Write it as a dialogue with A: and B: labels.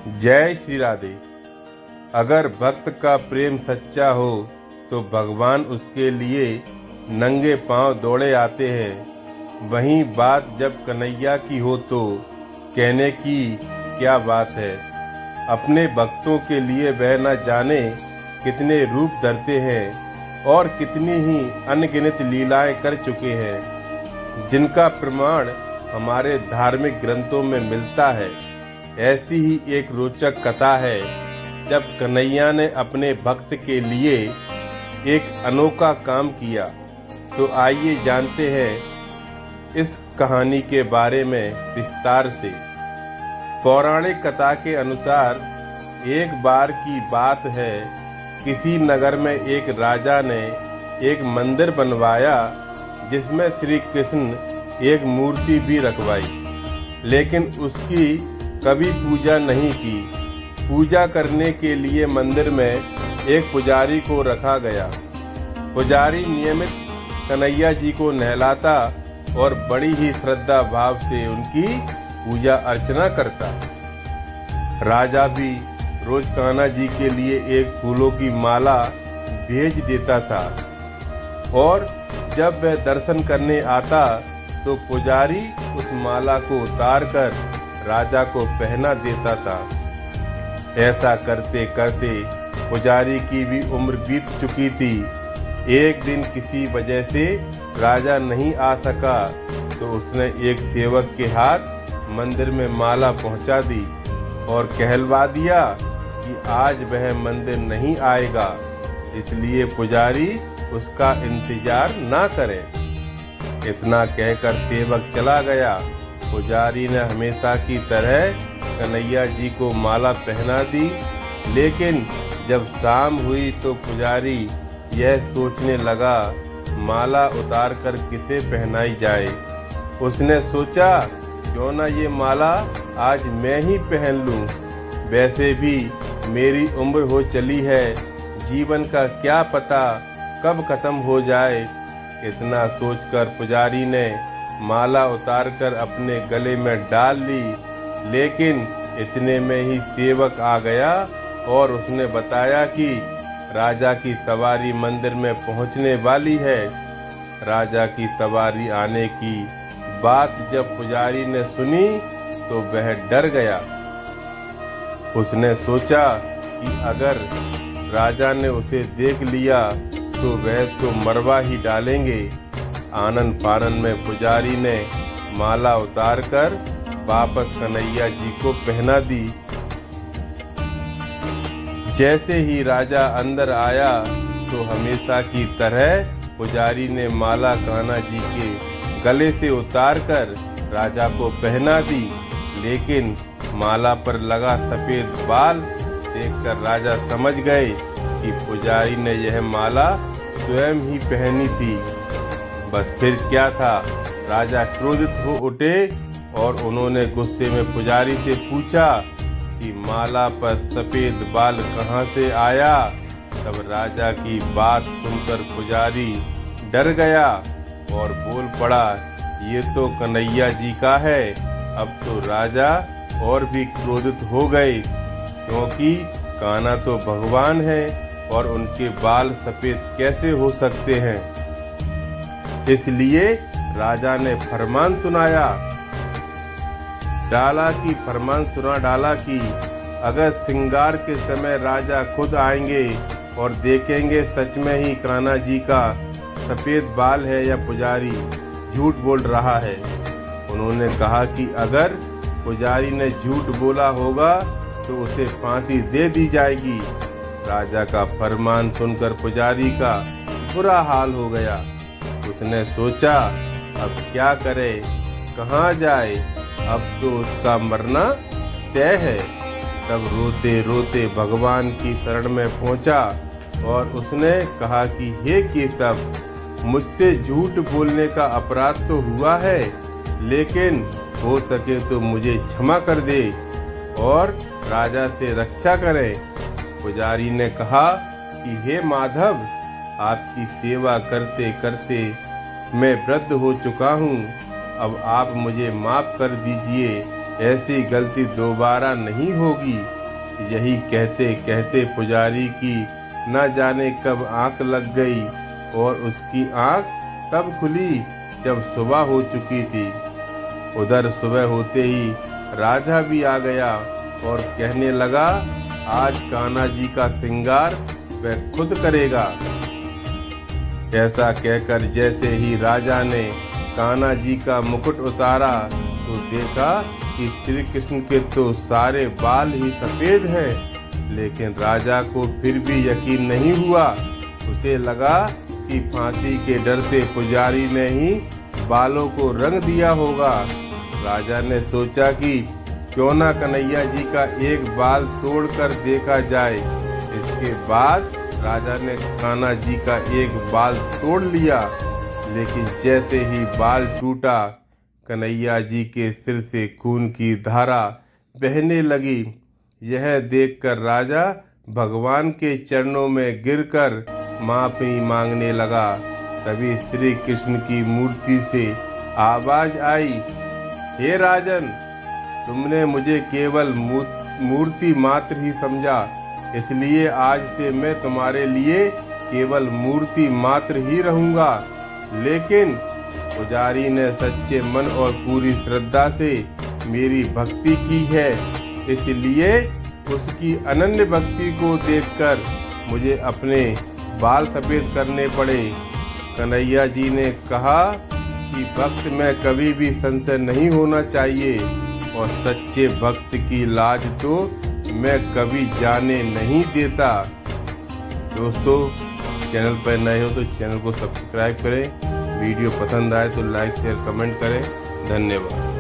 A: जय श्री राधे। अगर भक्त का प्रेम सच्चा हो तो भगवान उसके लिए नंगे पांव दौड़े आते हैं। वहीं बात जब कन्हैया की हो तो कहने की क्या बात है। अपने भक्तों के लिए वह न जाने कितने रूप धरते हैं और कितनी ही अनगिनत लीलाएं कर चुके हैं, जिनका प्रमाण हमारे धार्मिक ग्रंथों में मिलता है। ऐसी ही एक रोचक कथा है जब कन्हैया ने अपने भक्त के लिए एक अनोखा काम किया। तो आइए जानते हैं इस कहानी के बारे में विस्तार से। पौराणिक कथा के अनुसार एक बार की बात है, किसी नगर में एक राजा ने एक मंदिर बनवाया जिसमें श्री कृष्ण एक मूर्ति भी रखवाई, लेकिन उसकी कभी पूजा नहीं की। पूजा करने के लिए मंदिर में एक पुजारी को रखा गया। पुजारी नियमित कन्हैया जी को नहलाता और बड़ी ही श्रद्धा भाव से उनकी पूजा अर्चना करता। राजा भी रोज कान्हा जी के लिए एक फूलों की माला भेज देता था और जब वह दर्शन करने आता तो पुजारी उस माला को उतारकर राजा को पहना देता था। ऐसा करते करते पुजारी की भी उम्र बीत चुकी थी। एक दिन किसी वजह से राजा नहीं आ सका तो उसने एक सेवक के हाथ मंदिर में माला पहुंचा दी और कहलवा दिया कि आज वह मंदिर नहीं आएगा, इसलिए पुजारी उसका इंतजार ना करे। इतना कहकर सेवक चला गया। पुजारी ने हमेशा की तरह कन्हैया जी को माला पहना दी, लेकिन जब शाम हुई तो पुजारी यह सोचने लगा माला उतारकर किसे पहनाई जाए। उसने सोचा क्यों ना ये माला आज मैं ही पहन लूं। वैसे भी मेरी उम्र हो चली है, जीवन का क्या पता कब खत्म हो जाए। इतना सोचकर पुजारी ने माला उतारकर अपने गले में डाल ली, लेकिन इतने में ही सेवक आ गया और उसने बताया कि राजा की सवारी मंदिर में पहुंचने वाली है। राजा की सवारी आने की बात जब पुजारी ने सुनी तो वह डर गया। उसने सोचा कि अगर राजा ने उसे देख लिया तो वह तो मरवा ही डालेंगे। आनन फानन में पुजारी ने माला उतारकर वापस कन्हैया जी को पहना दी। जैसे ही राजा अंदर आया तो हमेशा की तरह पुजारी ने माला कान्हा जी के गले से उतारकर राजा को पहना दी, लेकिन माला पर लगा सफेद बाल देखकर राजा समझ गए कि पुजारी ने यह माला स्वयं ही पहनी थी। बस फिर क्या था, राजा क्रोधित हो उठे और उन्होंने गुस्से में पुजारी से पूछा कि माला पर सफेद बाल कहाँ से आया। तब राजा की बात सुनकर पुजारी डर गया और बोल पड़ा, ये तो कन्हैया जी का है। अब तो राजा और भी क्रोधित हो गए, क्योंकि कान्हा तो भगवान है और उनके बाल सफेद कैसे हो सकते हैं। इसलिए राजा ने फरमान सुनाया डाला कि अगर श्रृंगार के समय राजा खुद आएंगे और देखेंगे सच में ही कान्हा जी का सफेद बाल है या पुजारी झूठ बोल रहा है। उन्होंने कहा कि अगर पुजारी ने झूठ बोला होगा तो उसे फांसी दे दी जाएगी। राजा का फरमान सुनकर पुजारी का बुरा हाल हो गया। उसने सोचा अब क्या करे, कहाँ जाए, अब तो उसका मरना तय है। तब रोते रोते भगवान की शरण में पहुंचा और उसने कहा कि हे केशव, मुझसे झूठ बोलने का अपराध तो हुआ है, लेकिन हो सके तो मुझे क्षमा कर दे और राजा से रक्षा करें। पुजारी ने कहा कि हे माधव, आपकी सेवा करते करते मैं वृद्ध हो चुका हूँ, अब आप मुझे माफ कर दीजिए ऐसी गलती दोबारा नहीं होगी। यही कहते कहते पुजारी की न जाने कब आंख लग गई और उसकी आंख तब खुली जब सुबह हो चुकी थी। उधर सुबह होते ही राजा भी आ गया और कहने लगा, आज कान्हा जी का श्रृंगार वह खुद करेगा। ऐसा कहकर जैसे ही राजा ने कान्हा जी का मुकुट उतारा तो देखा कि श्री कृष्ण के तो सारे बाल ही सफेद हैं। लेकिन राजा को फिर भी यकीन नहीं हुआ। उसे लगा कि फांसी के डर से पुजारी ने ही बालों को रंग दिया होगा। राजा ने सोचा कि क्यों ना कन्हैया जी का एक बाल तोड़कर देखा जाए। इसके बाद राजा ने कान्हा जी का एक बाल तोड़ लिया, लेकिन जैसे ही बाल टूटा कन्हैया जी के सिर से खून की धारा बहने लगी। यह देखकर राजा भगवान के चरणों में गिरकर माफी मांगने लगा। तभी श्री कृष्ण की मूर्ति से आवाज आई, हे राजन, तुमने मुझे केवल मूर्ति मात्र ही समझा, इसलिए आज से मैं तुम्हारे लिए केवल मूर्ति मात्र ही रहूंगा। लेकिन पुजारी ने सच्चे मन और पूरी श्रद्धा से मेरी भक्ति की है, इसलिए उसकी अनन्य भक्ति को देखकर मुझे अपने बाल सफेद करने पड़े। कन्हैया जी ने कहा कि भक्त में कभी भी संशय नहीं होना चाहिए और सच्चे भक्त की लाज तो मैं कभी जाने नहीं देता। दोस्तों, चैनल पर नए हो तो चैनल को सब्सक्राइब करें। वीडियो पसंद आए तो लाइक शेयर कमेंट करें। धन्यवाद।